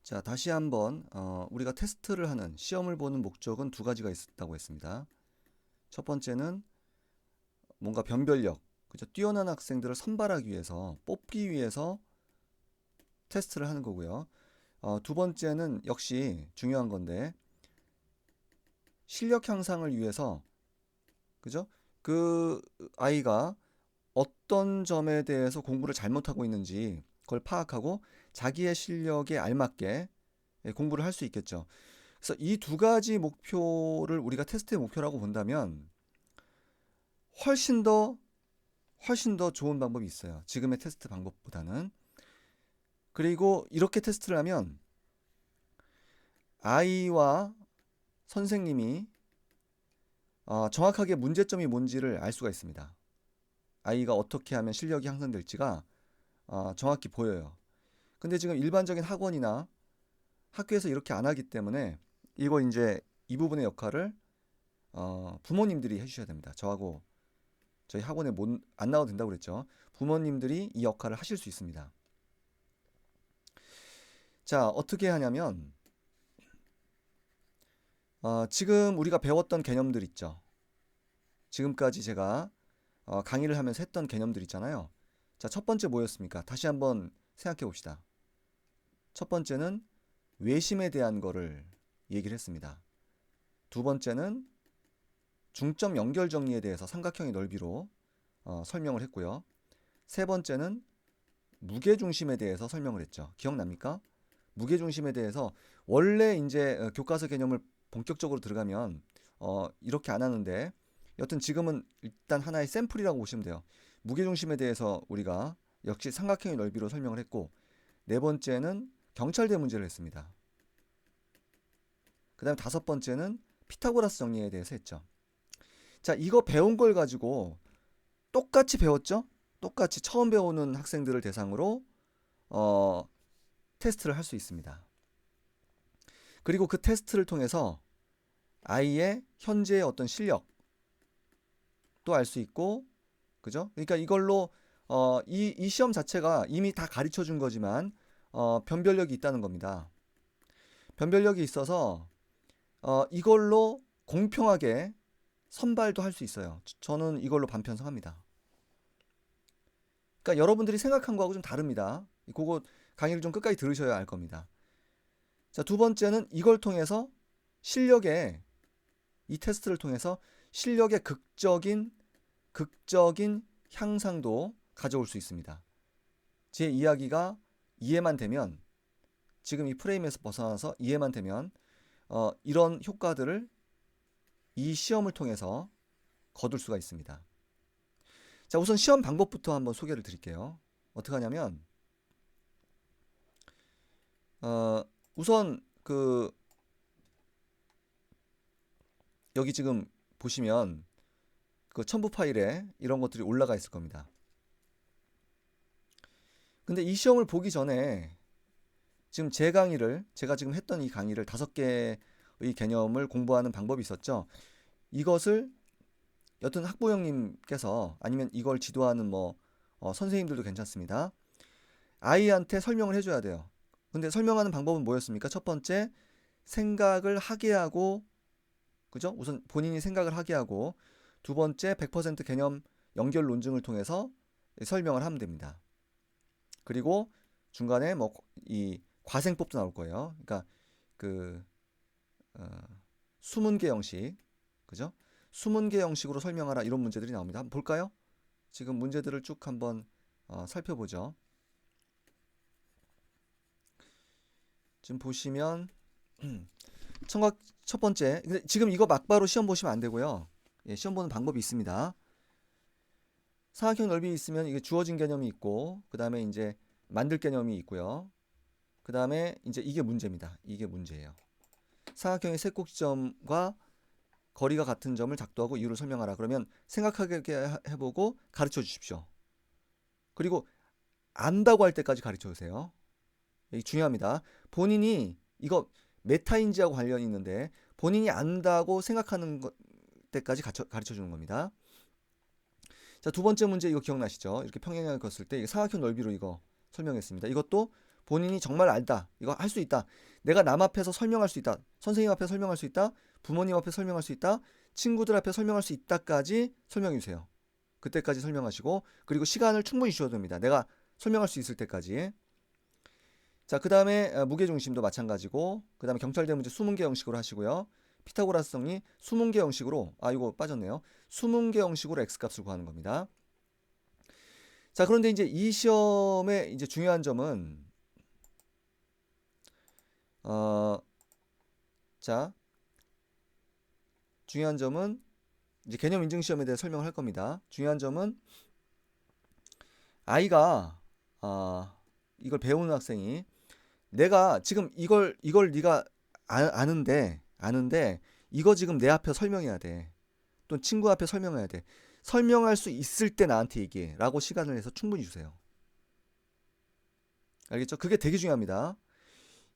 자, 다시 한번 우리가 테스트를 하는 시험을 보는 목적은 두 가지가 있다고 했습니다. 첫 번째는 뭔가 변별력, 그죠? 뛰어난 학생들을 선발하기 위해서, 뽑기 위해서 테스트를 하는 거고요. 두 번째는 역시 중요한 건데 실력 향상을 위해서, 그죠? 그 아이가 어떤 점에 대해서 공부를 잘못하고 있는지 그걸 파악하고 자기의 실력에 알맞게 공부를 할 수 있겠죠. 그래서 이 두 가지 목표를 우리가 테스트의 목표라고 본다면 훨씬 더 훨씬 더 좋은 방법이 있어요. 지금의 테스트 방법보다는. 그리고 이렇게 테스트를 하면 아이와 선생님이 정확하게 문제점이 뭔지를 알 수가 있습니다. 아이가 어떻게 하면 실력이 향상될지가 정확히 보여요. 근데 지금 일반적인 학원이나 학교에서 이렇게 안 하기 때문에 이거 이제 이 부분의 역할을 부모님들이 해주셔야 됩니다. 저하고 저희 학원에 안 나와도 된다고 그랬죠. 부모님들이 이 역할을 하실 수 있습니다. 자, 어떻게 하냐면 지금 우리가 배웠던 개념들 있죠. 지금까지 제가 강의를 하면서 했던 개념들 있잖아요. 자, 첫 번째 뭐였습니까? 다시 한번 생각해 봅시다. 첫 번째는 외심에 대한 거를 얘기를 했습니다. 두 번째는 중점 연결 정리에 대해서 삼각형의 넓이로 설명을 했고요. 세 번째는 무게중심에 대해서 설명을 했죠. 기억납니까? 무게중심에 대해서 원래 이제 교과서 개념을 본격적으로 들어가면 이렇게 안 하는데 여튼 지금은 일단 하나의 샘플이라고 보시면 돼요. 무게중심에 대해서 우리가 역시 삼각형의 넓이로 설명을 했고 네 번째는 경찰대 문제를 했습니다. 그 다음에 다섯 번째는 피타고라스 정리에 대해서 했죠. 자, 이거 배운 걸 가지고 똑같이 배웠죠? 똑같이 처음 배우는 학생들을 대상으로 어, 테스트를 할 수 있습니다. 그리고 그 테스트를 통해서 아이의 현재의 어떤 실력도 알 수 있고, 그죠? 그러니까 이걸로 이 시험 자체가 이미 다 가르쳐 준 거지만 변별력이 있다는 겁니다. 변별력이 있어서 이걸로 공평하게 선발도 할 수 있어요. 저는 이걸로 반편성합니다. 그러니까 여러분들이 생각한 거하고 좀 다릅니다. 그거 강의를 좀 끝까지 들으셔야 알 겁니다. 자, 두 번째는 이걸 통해서 실력의 이 테스트를 통해서 실력의 극적인 향상도 가져올 수 있습니다. 제 이야기가 이해만 되면 지금 이 프레임에서 벗어나서 이해만 되면 이런 효과들을 이 시험을 통해서 거둘 수가 있습니다. 자, 우선 시험 방법부터 한번 소개를 드릴게요. 어떻게 하냐면 어, 우선 여기 지금 보시면 그 첨부 파일에 이런 것들이 올라가 있을 겁니다. 근데 이 시험을 보기 전에 지금 제가 지금 했던 이 강의를 5개의 개념을 공부하는 방법이 있었죠. 이것을 여튼 학부형님께서 아니면 이걸 지도하는 선생님들도 괜찮습니다. 아이한테 설명을 해줘야 돼요. 근데 설명하는 방법은 뭐였습니까? 첫 번째, 생각을 하게 하고, 그죠? 우선 본인이 생각을 하게 하고, 두 번째, 100% 개념 연결 논증을 통해서 설명을 하면 됩니다. 그리고 중간에 이 과생법도 나올 거예요. 그러니까 그 어, 수문계 형식, 그죠? 수문계 형식으로 설명하라 이런 문제들이 나옵니다. 한번 볼까요? 지금 문제들을 쭉 한번 살펴보죠. 지금 보시면 청각 첫 번째, 근데 지금 이거 막바로 시험 보시면 안 되고요. 예, 시험 보는 방법이 있습니다. 사각형 넓이 있으면 이게 주어진 개념이 있고, 그 다음에 이제 만들 개념이 있고요. 그 다음에 이제 이게 문제입니다. 이게 문제예요. 사각형의 세 꼭지점과 거리가 같은 점을 작도하고 이유를 설명하라. 그러면 생각하게 해보고 가르쳐 주십시오. 그리고 안다고 할 때까지 가르쳐 주세요. 이게 중요합니다. 본인이 이거 메타인지하고 관련이 있는데 본인이 안다고 생각하는 때까지 가르쳐 주는 겁니다. 자, 두 번째 문제 이거 기억나시죠? 이렇게 평행을 걷을 때 사각형 넓이로 이거 설명했습니다. 이것도 본인이 정말 알다. 이거 할 수 있다. 내가 남 앞에서 설명할 수 있다. 선생님 앞에 설명할 수 있다. 부모님 앞에 설명할 수 있다. 친구들 앞에 설명할 수 있다까지 설명해 주세요. 그때까지 설명하시고 그리고 시간을 충분히 주셔도 됩니다. 내가 설명할 수 있을 때까지. 자, 그 다음에 무게중심도 마찬가지고 그 다음에 경찰대 문제 수문계 형식으로 하시고요. 피타고라스 정리 수문계 형식으로 이거 빠졌네요. 수문계 형식으로 x값을 구하는 겁니다. 자, 그런데 이제 이 시험의 이제 중요한 점은 자, 중요한 점은 이제 개념 인증 시험에 대해 설명을 할 겁니다. 중요한 점은 아이가 이걸 배우는 학생이 내가 지금 이걸 네가 아는데 이거 지금 내 앞에 설명해야 돼. 또 친구 앞에 설명해야 돼. 설명할 수 있을 때 나한테 얘기해 라고 시간을 내서 충분히 주세요. 알겠죠? 그게 되게 중요합니다.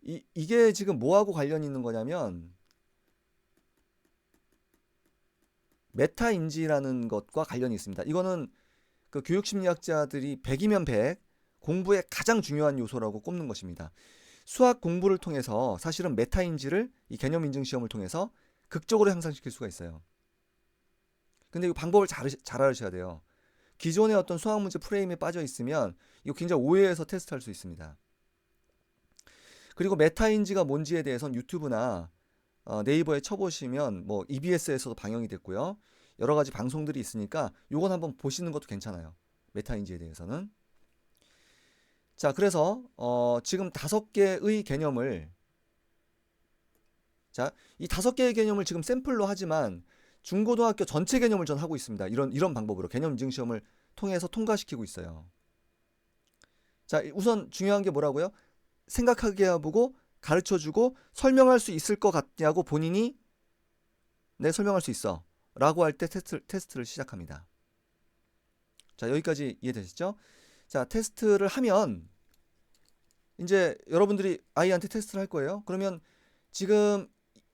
이게 지금 뭐하고 관련이 있는 거냐면 메타인지라는 것과 관련이 있습니다. 이거는 그 교육심리학자들이 100이면 100 공부의 가장 중요한 요소라고 꼽는 것입니다. 수학 공부를 통해서 사실은 메타인지를 이 개념 인증 시험을 통해서 극적으로 향상시킬 수가 있어요. 근데 이 방법을 잘 알으셔야 돼요. 기존의 어떤 수학 문제 프레임에 빠져 있으면 이거 굉장히 오해해서 테스트할 수 있습니다. 그리고 메타인지가 뭔지에 대해서는 유튜브나 네이버에 쳐보시면 뭐 EBS에서도 방영이 됐고요. 여러 가지 방송들이 있으니까 요건 한번 보시는 것도 괜찮아요. 메타인지에 대해서는. 자, 그래서 지금 5개의 개념을 이 5개의 개념을 지금 샘플로 하지만 중고등학교 전체 개념을 전 하고 있습니다. 이런 방법으로 개념 인증 시험을 통해서 통과시키고 있어요. 자, 우선 중요한 게 뭐라고요? 생각하게 해보고 가르쳐주고 설명할 수 있을 것 같냐고 본인이 네, 설명할 수 있어 라고 할 때 테스트를 시작합니다. 자, 여기까지 이해되시죠? 자, 테스트를 하면 이제 여러분들이 아이한테 테스트를 할 거예요. 그러면 지금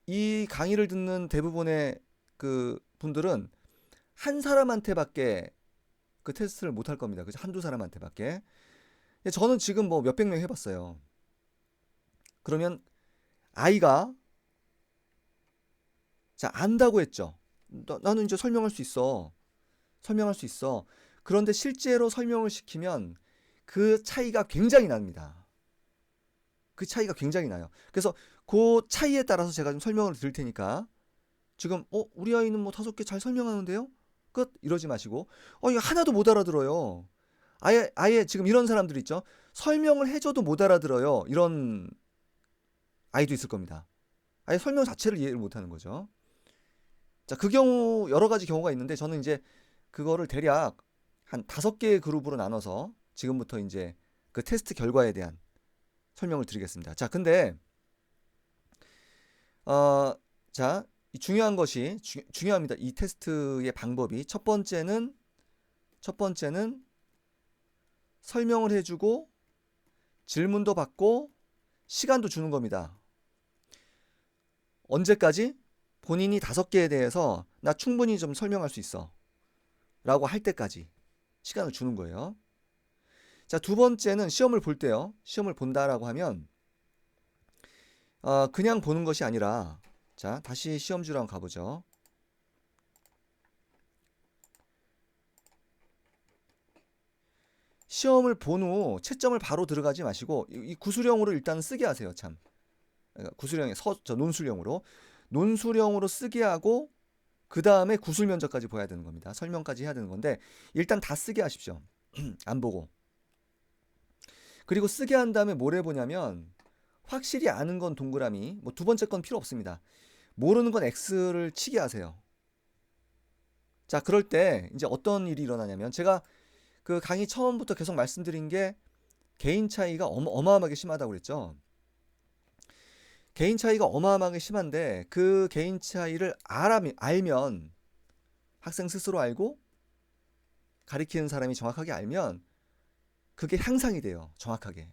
이 강의를 듣는 대부분의 그 분들은 한 사람한테밖에 그 테스트를 못 할 겁니다. 그죠? 한두 사람한테밖에. 저는 지금 뭐 몇백 명 해봤어요. 그러면 아이가 자, 안다고 했죠. 나는 이제 설명할 수 있어. 설명할 수 있어. 그런데 실제로 설명을 시키면 그 차이가 굉장히 납니다. 그 차이가 굉장히 나요. 그래서 그 차이에 따라서 제가 좀 설명을 드릴 테니까 지금 우리 아이는 뭐 5개 잘 설명하는데요? 끝 이러지 마시고 이거 하나도 못 알아들어요. 아예 지금 이런 사람들 있죠. 설명을 해줘도 못 알아들어요. 이런 아이도 있을 겁니다. 아예 설명 자체를 이해를 못하는 거죠. 자, 그 경우 여러 가지 경우가 있는데 저는 이제 그거를 대략 한 5개의 그룹으로 나눠서 지금부터 이제 그 테스트 결과에 대한 설명을 드리겠습니다. 자, 근데 자, 이 중요한 것이 중요합니다. 이 테스트의 방법이 첫 번째는 설명을 해주고 질문도 받고 시간도 주는 겁니다. 언제까지? 본인이 5개에 대해서 나 충분히 좀 설명할 수 있어 라고 할 때까지 시간을 주는 거예요. 자, 두 번째는 시험을 볼 때요. 시험을 본다라고 하면 그냥 보는 것이 아니라 자, 다시 시험지로 한번 가보죠. 시험을 본 후 채점을 바로 들어가지 마시고 이 구술형으로 일단 쓰게 하세요. 참. 그러니까 구술형에 논술형으로 쓰게 하고 그 다음에 구술 면접까지 봐야 되는 겁니다. 설명까지 해야 되는 건데 일단 다 쓰게 하십시오. 안 보고. 그리고 쓰게 한 다음에 뭘 해보냐면 확실히 아는 건 동그라미, 뭐 두 번째 건 필요 없습니다. 모르는 건 X를 치게 하세요. 자, 그럴 때 이제 어떤 일이 일어나냐면 제가 그 강의 처음부터 계속 말씀드린 게 개인 차이가 어마어마하게 심하다고 그랬죠. 개인 차이가 어마어마하게 심한데 그 개인 차이를 알면 학생 스스로 알고 가리키는 사람이 정확하게 알면 그게 향상이 돼요. 정확하게.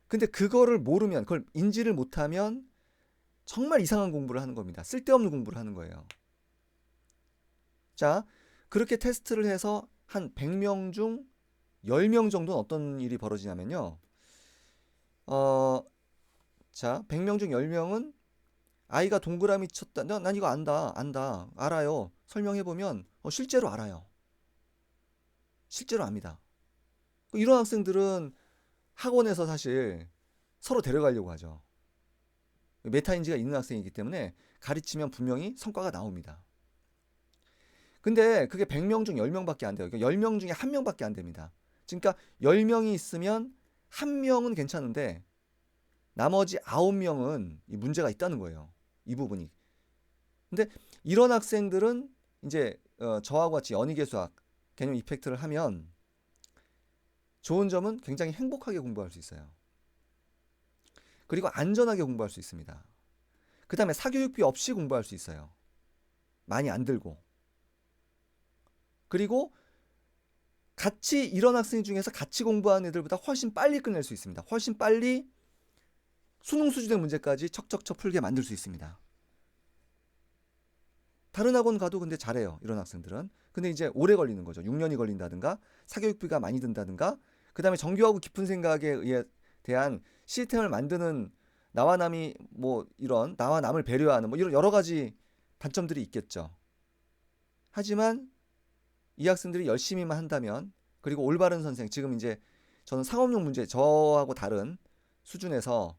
근데 그거를 모르면 그걸 인지를 못하면 정말 이상한 공부를 하는 겁니다. 쓸데없는 공부를 하는 거예요. 자, 그렇게 테스트를 해서 한 100명 중 10명 정도는 어떤 일이 벌어지냐면요. 어, 자, 100명 중 10명은 아이가 동그라미 쳤다. 난 이거 안다, 알아요. 설명해보면 실제로 알아요. 실제로 압니다. 이런 학생들은 학원에서 사실 서로 데려가려고 하죠. 메타인지가 있는 학생이기 때문에 가르치면 분명히 성과가 나옵니다. 근데 그게 100명 중 10명밖에 안 돼요. 그러니까 10명 중에 1명밖에 안 됩니다. 그러니까 10명이 있으면 1명은 괜찮은데 나머지 9명은 문제가 있다는 거예요. 이 부분이. 근데 이런 학생들은 이제 저하고 같이 연희계수학 개념 이펙트를 하면 좋은 점은 굉장히 행복하게 공부할 수 있어요. 그리고 안전하게 공부할 수 있습니다. 그 다음에 사교육비 없이 공부할 수 있어요. 많이 안 들고. 그리고 같이 이런 학생 중에서 같이 공부하는 애들보다 훨씬 빨리 끝낼 수 있습니다. 훨씬 빨리 수능 수준의 문제까지 척척척 풀게 만들 수 있습니다. 다른 학원 가도 근데 잘해요. 이런 학생들은. 근데 이제 오래 걸리는 거죠. 6년이 걸린다든가 사교육비가 많이 든다든가 그 다음에 정교하고 깊은 생각에 대한 시스템을 만드는 나와 남이 뭐 이런 나와 남을 배려하는 뭐 이런 여러 가지 단점들이 있겠죠. 하지만 이 학생들이 열심히만 한다면 그리고 올바른 선생 지금 이제 저는 상업용 문제 저하고 다른 수준에서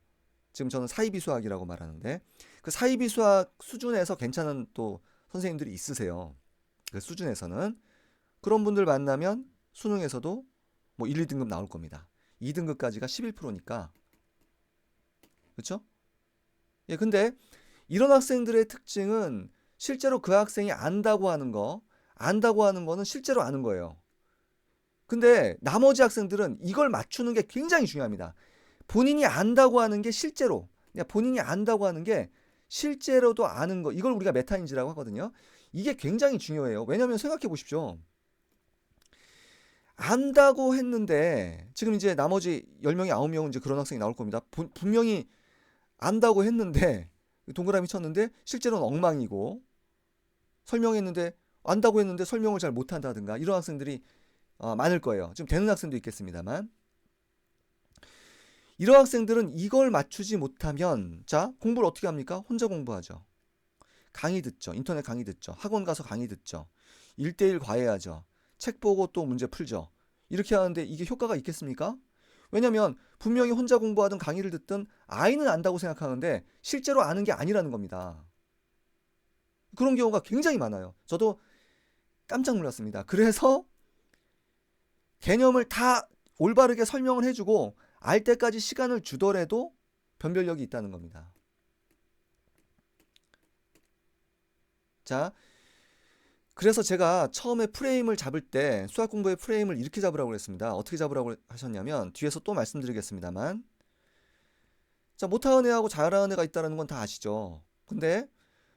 지금 저는 사이비 수학이라고 말하는데 그 사이비 수학 수준에서 괜찮은 또 선생님들이 있으세요. 그 수준에서는 그런 분들 만나면 수능에서도 뭐 1, 2등급 나올 겁니다. 2등급까지가 11%니까 그렇죠? 예, 근데 이런 학생들의 특징은 실제로 그 학생이 안다고 하는 거는 실제로 아는 거예요. 근데 나머지 학생들은 이걸 맞추는 게 굉장히 중요합니다. 본인이 안다고 하는 게 실제로, 그러니까 본인이 안다고 하는 게 실제로도 아는 거, 이걸 우리가 메타인지라고 하거든요. 이게 굉장히 중요해요. 왜냐하면 생각해 보십시오. 안다고 했는데 지금 이제 나머지 10명이 9명은 이제 그런 학생이 나올 겁니다. 분명히 안다고 했는데 동그라미 쳤는데 실제로는 엉망이고 설명했는데 안다고 했는데 설명을 잘 못한다든가 이런 학생들이 많을 거예요. 지금 되는 학생도 있겠습니다만 이런 학생들은 이걸 맞추지 못하면 자 공부를 어떻게 합니까? 혼자 공부하죠. 강의 듣죠. 인터넷 강의 듣죠. 학원 가서 강의 듣죠. 1대1 과외하죠. 책 보고 또 문제 풀죠. 이렇게 하는데 이게 효과가 있겠습니까? 왜냐면 분명히 혼자 공부하든 강의를 듣든 아이는 안다고 생각하는데 실제로 아는 게 아니라는 겁니다. 그런 경우가 굉장히 많아요. 저도 깜짝 놀랐습니다. 그래서 개념을 다 올바르게 설명을 해주고 알 때까지 시간을 주더라도 변별력이 있다는 겁니다. 자, 그래서 제가 처음에 프레임을 잡을 때 수학 공부의 프레임을 이렇게 잡으라고 했습니다. 어떻게 잡으라고 하셨냐면 뒤에서 또 말씀드리겠습니다만 자, 못하는 애하고 잘하는 애가 있다는 건 다 아시죠? 근데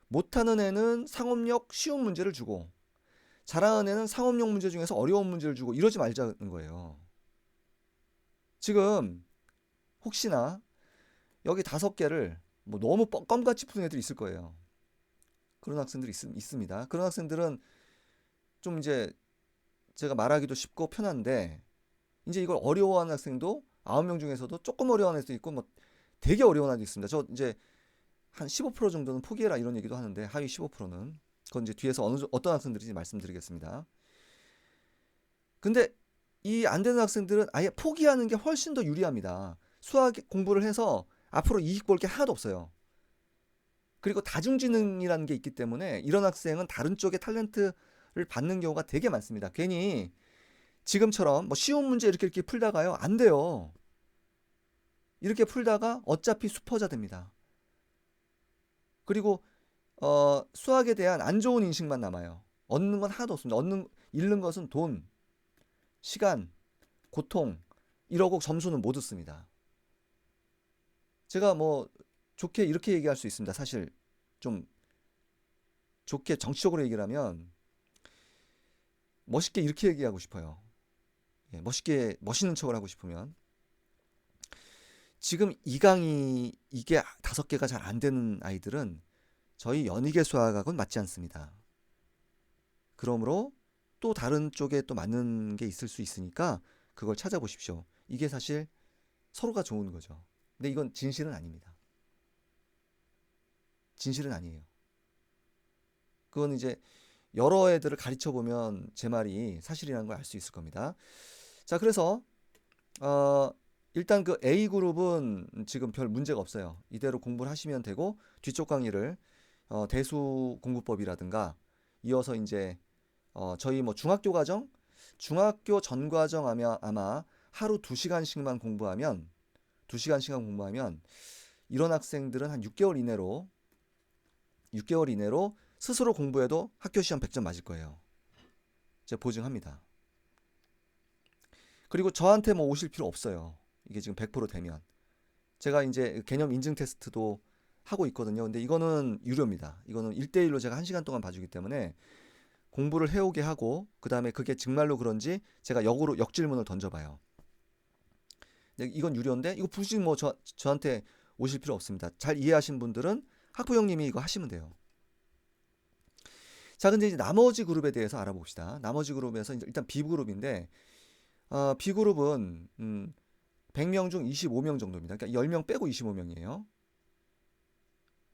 못하는 애는 상업력 쉬운 문제를 주고 잘하는 애는 상업용 문제 중에서 어려운 문제를 주고 이러지 말자는 거예요. 지금 혹시나 여기 5개를 뭐 너무 껌같이 푸는 애들이 있을 거예요. 그런 학생들이 있습니다. 그런 학생들은 좀 이제 제가 말하기도 쉽고 편한데 이제 이걸 어려워하는 학생도 9명 중에서도 조금 어려워하는 애도 있고 뭐 되게 어려워하는 애도 있습니다. 저 이제 한 15% 정도는 포기해라 이런 얘기도 하는데 하위 15%는 그건 이제 뒤에서 어떤 학생들인지 말씀드리겠습니다. 근데 이 안 되는 학생들은 아예 포기하는 게 훨씬 더 유리합니다. 수학 공부를 해서 앞으로 이익 볼 게 하나도 없어요. 그리고 다중지능이라는 게 있기 때문에 이런 학생은 다른 쪽의 탤런트를 받는 경우가 되게 많습니다. 괜히 지금처럼 뭐 쉬운 문제 이렇게 풀다가요. 안 돼요. 이렇게 풀다가 어차피 수포자 됩니다. 그리고 수학에 대한 안 좋은 인식만 남아요. 얻는 건 하나도 없습니다. 잃는 것은 돈, 시간, 고통 이러고 점수는 못 얻습니다. 제가 뭐 좋게 이렇게 얘기할 수 있습니다. 사실 좀 좋게 정치적으로 얘기를 하면 멋있게 이렇게 얘기하고 싶어요. 예, 멋있는 척을 하고 싶으면 지금 이 강의 이게 5개가 잘 안 되는 아이들은 저희 연희계 수학학은 맞지 않습니다. 그러므로 또 다른 쪽에 또 맞는 게 있을 수 있으니까 그걸 찾아보십시오. 이게 사실 서로가 좋은 거죠. 근데 이건 진실은 아닙니다. 진실은 아니에요. 그건 이제 여러 애들을 가르쳐 보면 제 말이 사실이라는 걸 알 수 있을 겁니다. 자, 그래서 어, 일단 그 A 그룹은 지금 별 문제가 없어요. 이대로 공부를 하시면 되고 뒤쪽 강의를 대수 공부법이라든가 이어서 이제 저희 뭐 중학교 과정, 중학교 전 과정 아마 하루 2시간씩만 공부하면 2시간씩만 공부하면 이런 학생들은 한 6개월 이내로 스스로 공부해도 학교 시험 100점 맞을 거예요. 제가 보증합니다. 그리고 저한테 뭐 오실 필요 없어요. 이게 지금 100% 되면. 제가 이제 개념 인증 테스트도 하고 있거든요. 근데 이거는 유료입니다. 이거는 1대1로 제가 1시간 동안 봐주기 때문에 공부를 해오게 하고 그 다음에 그게 정말로 그런지 제가 역으로 역질문을 던져봐요. 근데 이건 유료인데 이거 굳이 뭐 저한테 오실 필요 없습니다. 잘 이해하신 분들은 학부형님이 이거 하시면 돼요. 자, 근데 이제 나머지 그룹에 대해서 알아봅시다. 나머지 그룹에서 이제 일단 B그룹인데 B그룹은 100명 중 25명 정도입니다. 그러니까 10명 빼고 25명이에요.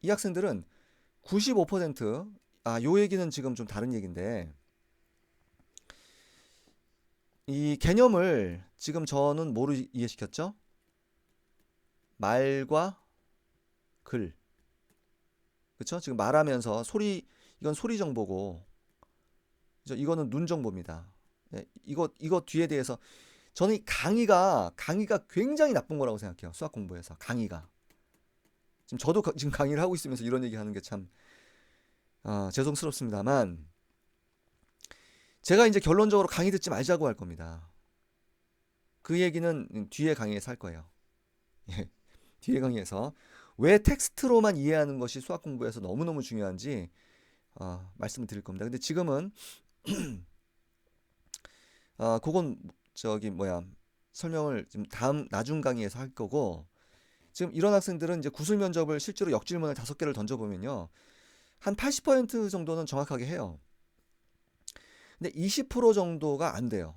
이 학생들은 95%, 요 얘기는 지금 좀 다른 얘기인데, 이 개념을 지금 저는 뭐로 이해시켰죠? 말과 글. 그쵸? 지금 말하면서 이건 소리 정보고, 그죠? 이거는 눈 정보입니다. 예, 이거 뒤에 대해서 저는 이 강의가 굉장히 나쁜 거라고 생각해요. 수학 공부에서 강의가. 지금 저도 지금 강의를 하고 있으면서 이런 얘기 하는 게 참 죄송스럽습니다만 제가 이제 결론적으로 강의 듣지 말자고 할 겁니다. 그 얘기는 뒤에 강의에서 할 거예요. 예, 뒤에 강의에서 왜 텍스트로만 이해하는 것이 수학 공부에서 너무너무 중요한지 말씀을 드릴 겁니다. 근데 지금은 그건 설명을 지금 나중 강의에서 할 거고 지금 이런 학생들은 이제 구술 면접을 실제로 역질문을 5개를 던져보면요. 한 80% 정도는 정확하게 해요. 근데 20% 정도가 안 돼요.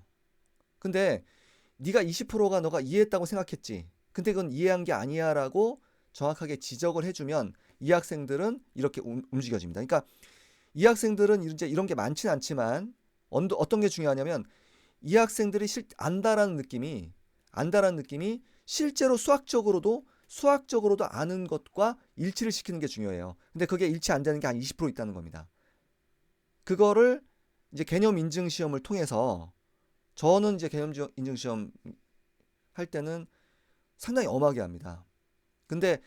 근데 네가 20%가 너가 이해했다고 생각했지. 근데 그건 이해한 게 아니야 라고 정확하게 지적을 해주면 이 학생들은 이렇게 움직여집니다. 그러니까 이 학생들은 이제 이런 게 많지는 않지만 어떤 게 중요하냐면 이 학생들이 안다라는 느낌이 실제로 수학적으로도 아는 것과 일치를 시키는 게 중요해요. 근데 그게 일치 안 되는 게 한 20% 있다는 겁니다. 그거를 이제 개념 인증 시험을 통해서 저는 이제 개념 인증 시험 할 때는 상당히 엄하게 합니다. 근데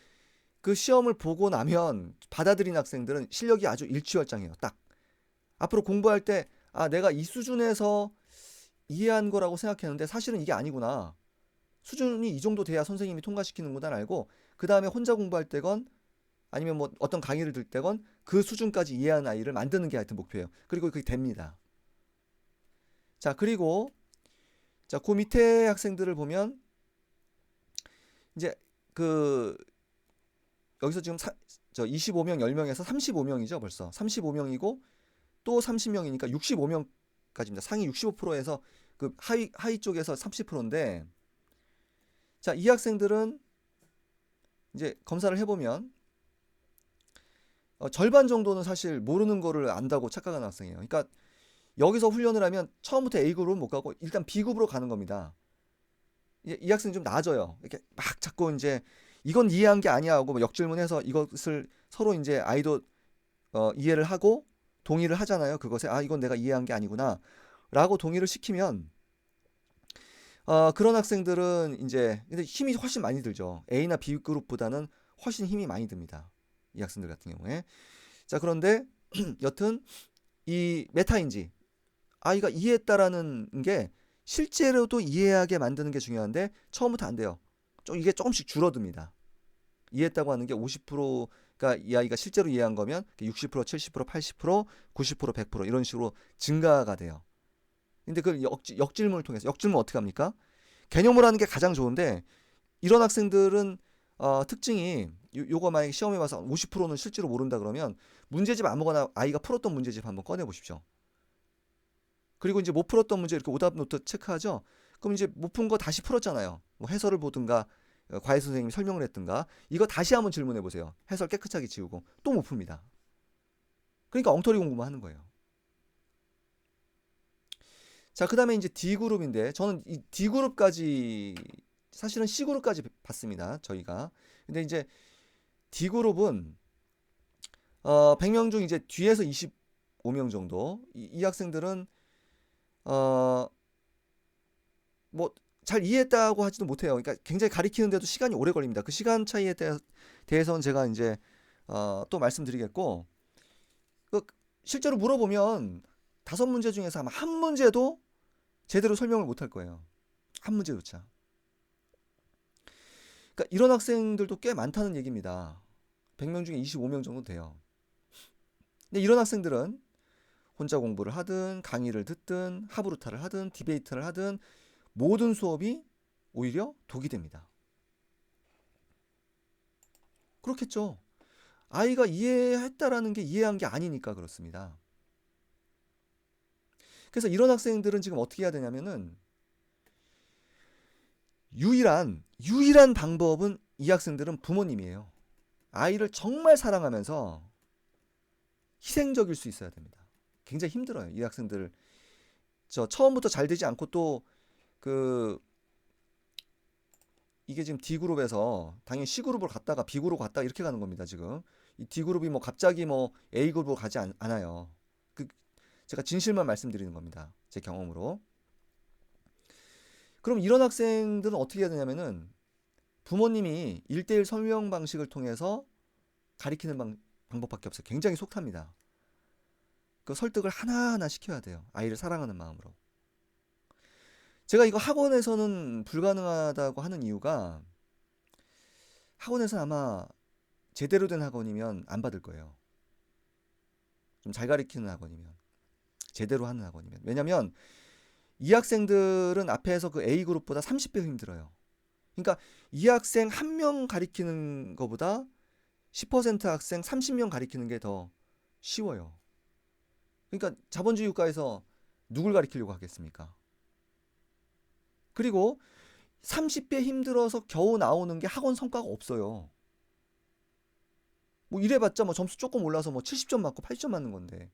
그 시험을 보고 나면 받아들인 학생들은 실력이 아주 일취월장해요. 딱. 앞으로 공부할 때 내가 이 수준에서 이해한 거라고 생각했는데 사실은 이게 아니구나. 수준이 이 정도 돼야 선생님이 통과시키는구나 알고 그 다음에 혼자 공부할 때건 아니면 뭐 어떤 강의를 들 때건 그 수준까지 이해하는 아이를 만드는 게 하여튼 목표예요. 그리고 그게 됩니다. 자, 그리고 그 밑에 학생들을 보면 이제 여기서 지금 25명 10명에서 35명이죠, 벌써. 35명이고 또 30명이니까 65명까지입니다. 상위 65%에서 그 하위 쪽에서 30%인데 자, 이 학생들은 이제 검사를 해보면 절반 정도는 사실 모르는 거를 안다고 착각하는 학생이에요. 그러니까 여기서 훈련을 하면 처음부터 A그룹은 못 가고 일단 B그룹으로 가는 겁니다. 이 학생이 좀 나아져요. 이렇게 막 자꾸 이제 이건 이해한 게 아니야 하고 역질문해서 이것을 서로 이제 아이도 이해를 하고 동의를 하잖아요. 그것에 이건 내가 이해한 게 아니구나 라고 동의를 시키면 그런 학생들은 이제 근데 힘이 훨씬 많이 들죠. A나 B그룹보다는 훨씬 힘이 많이 듭니다. 이 학생들 같은 경우에. 자, 그런데 여튼 이 메타인지 아이가 이해했다라는 게 실제로도 이해하게 만드는 게 중요한데 처음부터 안 돼요. 이게 조금씩 줄어듭니다. 이해했다고 하는 게 50%가 이 아이가 실제로 이해한 거면 60%, 70%, 80%, 90%, 100% 이런 식으로 증가가 돼요. 근데 그 역질문을 통해서 역질문 어떻게 합니까? 개념을 하는 게 가장 좋은데 이런 학생들은 특징이 요거 만약에 시험에 와서 50%는 실제로 모른다 그러면 문제집 아무거나 아이가 풀었던 문제집 한번 꺼내 보십시오. 그리고 이제 못 풀었던 문제 이렇게 오답 노트 체크하죠. 그럼 이제 못 푼 거 다시 풀었잖아요. 뭐 해설을 보든가 과외 선생님이 설명을 했든가 이거 다시 한번 질문해 보세요. 해설 깨끗하게 지우고 또 못 풉니다. 그러니까 엉터리 공부만 하는 거예요. 자, 그다음에 이제 D그룹인데 저는 이 D그룹까지 사실은 C그룹까지 봤습니다. 저희가. 근데 이제 D그룹은 100명 중 이제 뒤에서 25명 정도 이 학생들은 뭐 잘 이해했다고 하지도 못해요. 그러니까 굉장히 가리키는데도 시간이 오래 걸립니다. 그 시간 차이에 대해서는 제가 이제 또 말씀드리겠고 그 실제로 물어보면 5문제 중에서 아마 한 문제도 제대로 설명을 못할 거예요. 한 문제조차. 그러니까 이런 학생들도 꽤 많다는 얘기입니다. 100명 중에 25명 정도 돼요. 근데 이런 학생들은 혼자 공부를 하든 강의를 듣든 하브루타를 하든 디베이트를 하든 모든 수업이 오히려 독이 됩니다. 그렇겠죠. 아이가 이해했다라는 게 이해한 게 아니니까 그렇습니다. 그래서 이런 학생들은 지금 어떻게 해야 되냐면은 유일한 방법은 이 학생들은 부모님이에요. 아이를 정말 사랑하면서 희생적일 수 있어야 됩니다. 굉장히 힘들어요. 이 학생들 처음부터 잘 되지 않고 또 이게 지금 D그룹에서 당연히 C그룹으로 갔다가 B그룹으로 갔다가 이렇게 가는 겁니다. 지금 이 D그룹이 뭐 갑자기 뭐 A그룹으로 가지 않아요. 제가 진실만 말씀드리는 겁니다. 제 경험으로. 그럼 이런 학생들은 어떻게 해야 되냐면은 부모님이 1대1 설명 방식을 통해서 가리키는 방법밖에 없어요. 굉장히 속탑니다. 그 설득을 하나하나 시켜야 돼요. 아이를 사랑하는 마음으로. 제가 이거 학원에서는 불가능하다고 하는 이유가 학원에서는 아마 제대로 된 학원이면 안 받을 거예요. 좀 잘 가리키는 학원이면. 제대로 하는 학원이면. 왜냐면 이 학생들은 앞에서 그 A그룹보다 30배 힘들어요. 그러니까 이 학생 한 명 가리키는 것보다 10% 학생 30명 가리키는 게 더 쉬워요. 그러니까 자본주의 국가에서 누굴 가리키려고 하겠습니까? 그리고 30배 힘들어서 겨우 나오는 게 학원 성과가 없어요. 뭐 이래봤자 뭐 점수 조금 올라서 뭐 70점 맞고 80점 맞는 건데.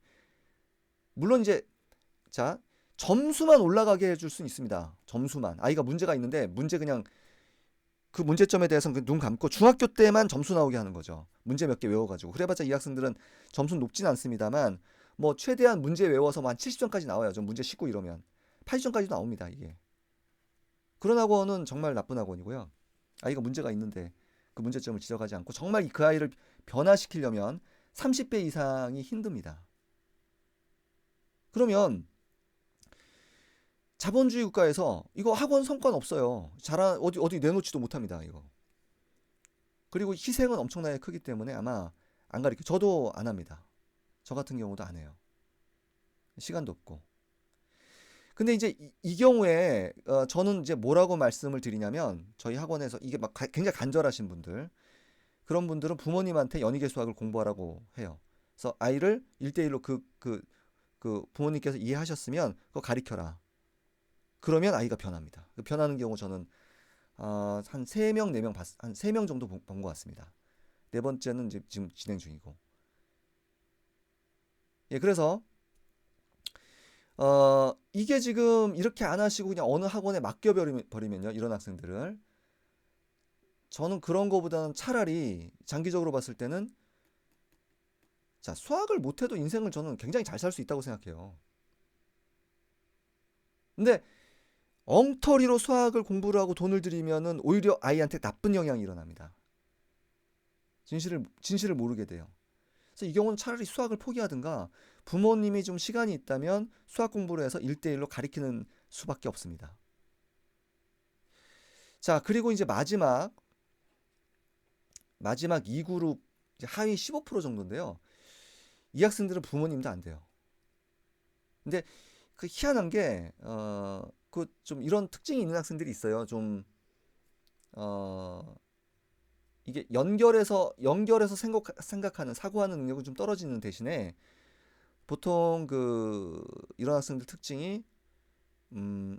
물론 이제 자 점수만 올라가게 해줄 수는 있습니다. 점수만. 아이가 문제가 있는데 문제 그냥 그 문제점에 대해서는 눈 감고 중학교 때만 점수 나오게 하는 거죠. 문제 몇 개 외워가지고. 그래봤자 이 학생들은 점수는 높진 않습니다만 뭐 최대한 문제 외워서 뭐 한 70점까지 나와요. 좀 문제 쉽고 이러면 80점까지도 나옵니다. 이게. 그런 학원은 정말 나쁜 학원이고요. 아이가 문제가 있는데 그 문제점을 지적하지 않고 정말 그 아이를 변화시키려면 30배 이상이 힘듭니다. 그러면 자본주의 국가에서 이거 학원 성과는 없어요. 어디 내놓지도 못합니다. 이거. 그리고 희생은 엄청나게 크기 때문에 아마 안 가르쳐. 저도 안 합니다. 저 같은 경우도 안 해요. 시간도 없고. 근데 이제 이 경우에 저는 이제 뭐라고 말씀을 드리냐면 저희 학원에서 이게 막 굉장히 간절하신 분들 그런 분들은 부모님한테 연희계 수학을 공부하라고 해요. 그래서 아이를 1대1로 그 부모님께서 이해하셨으면 그거 가리켜라. 그러면 아이가 변합니다. 변하는 경우 저는 한 3명, 4명 한 3명 정도 본 것 같습니다. 네 번째는 이제 지금 진행 중이고. 예, 그래서 이게 지금 이렇게 안 하시고 그냥 어느 학원에 맡겨버리면요. 이런 학생들을. 저는 그런 거보다는 차라리 장기적으로 봤을 때는 자, 수학을 못해도 인생을 저는 굉장히 잘 살 수 있다고 생각해요. 근데 엉터리로 수학을 공부를 하고 돈을 들이면은 오히려 아이한테 나쁜 영향이 일어납니다. 진실을 모르게 돼요. 그래서 이 경우는 차라리 수학을 포기하든가 부모님이 좀 시간이 있다면 수학 공부를 해서 1대1로 가리키는 수밖에 없습니다. 자, 그리고 이제 마지막 2그룹 하위 15% 정도인데요. 이 학생들은 부모님도 안 돼요. 근데 그 희한한 게 그 좀 이런 특징이 있는 학생들이 있어요. 좀 이게 연결해서 생각하는 사고하는 능력은 좀 떨어지는 대신에 보통 이런 학생들 특징이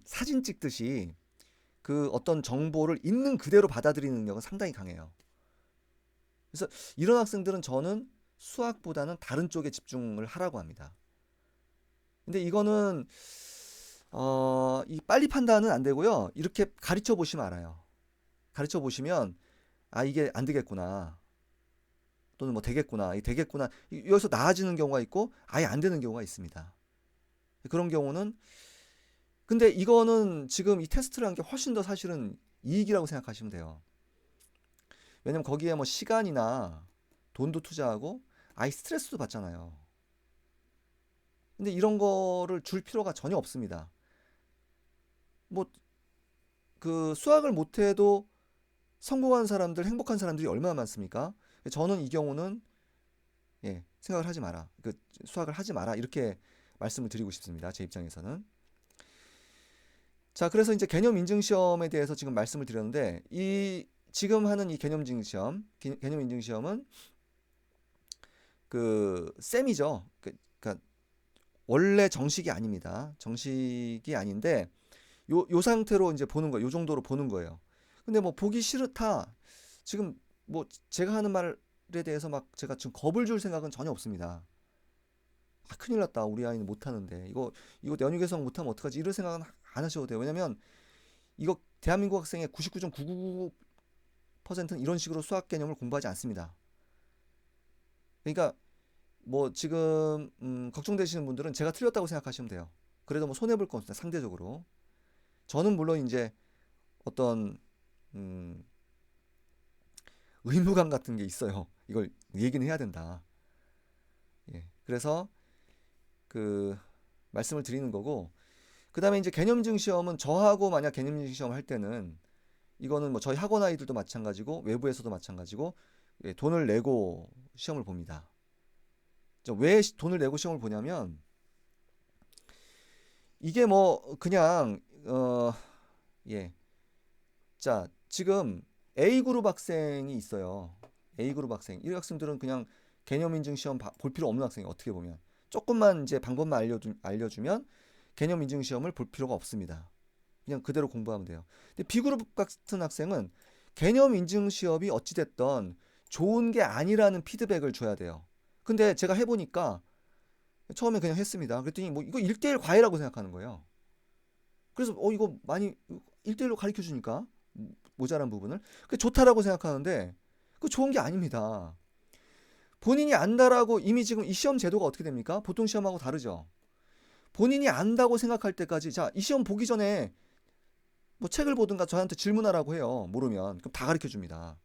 사진 찍듯이 그 어떤 정보를 있는 그대로 받아들이는 능력은 상당히 강해요. 그래서 이런 학생들은 저는 수학보다는 다른 쪽에 집중을 하라고 합니다. 근데 이거는 이 빨리 판단은 안 되고요. 이렇게 가르쳐 보시면 알아요. 가르쳐 보시면 아 이게 안 되겠구나. 또는 뭐 되겠구나. 이 되겠구나. 여기서 나아지는 경우가 있고 아예 안 되는 경우가 있습니다. 그런 경우는 근데 이거는 지금 이 테스트를 한 게 훨씬 더 사실은 이익이라고 생각하시면 돼요. 왜냐면 거기에 뭐 시간이나 돈도 투자하고 아예 스트레스도 받잖아요. 근데 이런 거를 줄 필요가 전혀 없습니다. 뭐 그 수학을 못해도 성공한 사람들, 행복한 사람들이 얼마나 많습니까? 저는 이 경우는 생각을 하지 마라. 그 수학을 하지 마라. 이렇게 말씀을 드리고 싶습니다. 제 입장에서는. 자, 그래서 이제 개념 인증 시험에 대해서 지금 말씀을 드렸는데 이 지금 하는 이 개념 인증 시험, 개념 인증 시험은 그 셈이죠. 그러니까 원래 정식이 아닙니다. 정식이 아닌데 요 상태로 이제 보는 거예요. 요 정도로 보는 거예요. 근데 뭐 보기 싫다. 지금 뭐 제가 하는 말에 대해서 막 제가 지금 겁을 줄 생각은 전혀 없습니다. 아, 큰일 났다. 우리 아이는 못하는데. 이거 연유 개성 못하면 어떡하지? 이런 생각은 안 하셔도 돼요. 왜냐면 이거 대한민국 학생의 99.999%는 이런 식으로 수학 개념을 공부하지 않습니다. 그러니까 뭐 지금 걱정되시는 분들은 제가 틀렸다고 생각하시면 돼요. 그래도 뭐 손해 볼 건 없습니다. 상대적으로. 저는 물론 이제 어떤 음, 의무감 같은 게 있어요. 이걸 얘기는 해야 된다. 예. 그래서 그 말씀을 드리는 거고 그다음에 이제 개념증 시험은 저하고 만약 개념증 시험 할 때는 이거는 뭐 저희 학원 아이들도 마찬가지고 외부에서도 마찬가지고 돈을 내고 시험을 봅니다. 왜 돈을 내고 시험을 보냐면 이게 뭐 그냥 예. 자, 지금 A그룹 학생이 있어요. A그룹 학생. 이 학생들은 그냥 개념 인증 시험 볼 필요 없는 학생이 어떻게 보면 조금만 이제 방법만 알려주면 개념 인증 시험을 볼 필요가 없습니다. 그냥 그대로 공부하면 돼요. 근데 B그룹 같은 학생은 개념 인증 시험이 어찌됐던 좋은 게 아니라는 피드백을 줘야 돼요. 근데 제가 해보니까 처음에 그냥 했습니다. 그랬더니 뭐 이거 1대1 과외라고 생각하는 거예요. 그래서 이거 많이 1대1로 가르쳐 주니까 모자란 부분을 그 좋다라고 생각하는데 그 좋은 게 아닙니다. 본인이 안다라고 이미 지금 이 시험 제도가 어떻게 됩니까? 보통 시험하고 다르죠. 본인이 안다고 생각할 때까지 자, 이 시험 보기 전에 뭐 책을 보든가 저한테 질문하라고 해요. 모르면 그럼 다 가르쳐 줍니다.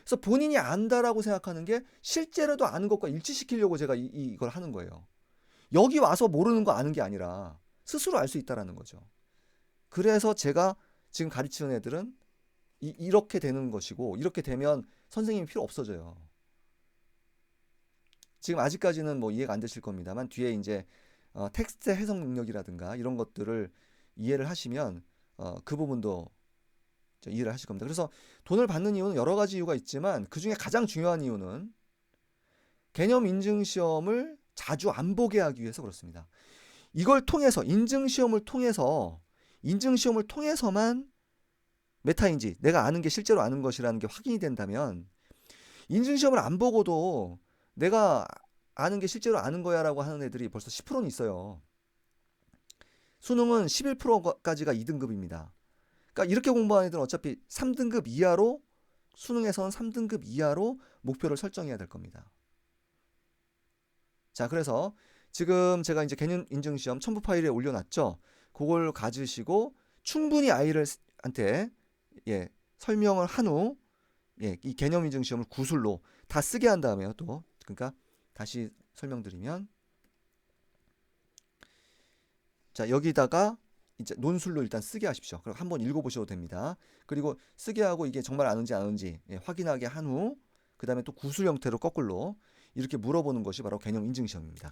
그래서 본인이 안다라고 생각하는 게 실제로도 아는 것과 일치시키려고 제가 이걸 하는 거예요. 여기 와서 모르는 거 아는 게 아니라 스스로 알 수 있다라는 거죠. 그래서 제가 지금 가르치는 애들은 이렇게 되는 것이고 이렇게 되면 선생님이 필요 없어져요. 지금 아직까지는 뭐 이해가 안 되실 겁니다만 뒤에 이제 텍스트 해석 능력이라든가 이런 것들을 이해를 하시면 그 부분도 이해를 하실 겁니다. 그래서 돈을 받는 이유는 여러 가지 이유가 있지만 그 중에 가장 중요한 이유는 개념 인증 시험을 자주 안 보게 하기 위해서 그렇습니다. 이걸 통해서 인증 시험을 통해서만 메타인지 내가 아는 게 실제로 아는 것이라는 게 확인이 된다면 인증 시험을 안 보고도 내가 아는 게 실제로 아는 거야라고 하는 애들이 벌써 10%는 있어요. 수능은 11%까지가 2등급입니다. 그러니까 이렇게 공부하는 애들은 어차피 3등급 이하로 수능에서는 3등급 이하로 목표를 설정해야 될 겁니다. 자, 그래서 지금 제가 이제 개념 인증 시험 첨부 파일에 올려놨죠. 그걸 가지시고 충분히 아이들한테 설명을 한 후 이 개념 인증 시험을 구술로 다 쓰게 한 다음에요. 또 그러니까 다시 설명드리면 자, 여기다가 이제 논술로 일단 쓰게 하십시오. 그럼 한번 읽어보셔도 됩니다. 그리고 쓰게 하고 이게 정말 아는지 안 아는지 확인하게 한 후 그 다음에 또 구술 형태로 거꾸로 이렇게 물어보는 것이 바로 개념 인증 시험입니다.